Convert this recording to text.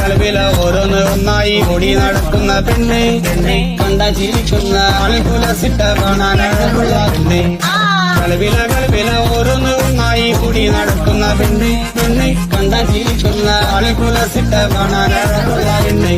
കലവില ഓരോന്ന് ഒന്നായി ഓടി നടക്കുന്ന പെണ്ണെ കണ്ട ചിരിക്കുന്ന ആളുകുലസിട്ട കാണാനുള്ള പെണ്ണെ കലവില ഓരോന്ന് ഒന്നായി ഓടി നടക്കുന്ന പെണ്ണെ കണ്ട ചിരിക്കുന്ന ആളുകുലസിട്ട കാണാനുള്ള പെണ്ണെ